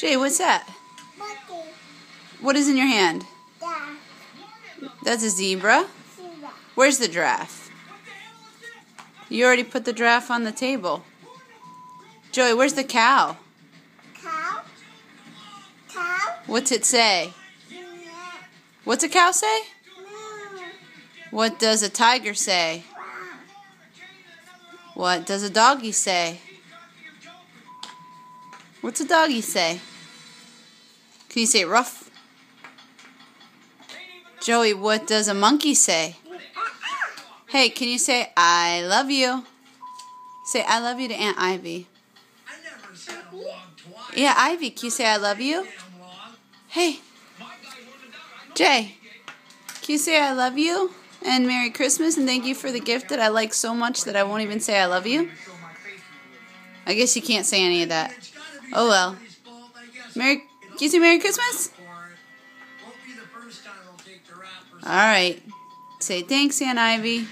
Jay, what's that? Monkey. What is in your hand? Yeah. That's a zebra. Zebra. Where's the giraffe? You already put the giraffe on the table. Joey, where's the cow? Cow. Cow. What's it say? Yeah. What's a cow say? Moo. What does a tiger say? Wow. What does a doggy say? What's a doggy say? Can you say rough? Joey, what does a monkey say? Hey, can you say I love you? Say I love you to Aunt Ivy. Yeah, Ivy, can you say I love you? Hey, Jay, can you say I love you? And Merry Christmas and thank you for the gift that I like so much that I won't even say I love you? I guess you can't say any of that. Oh well. Can you say Merry Christmas? Alright. Say thanks, Aunt Ivy.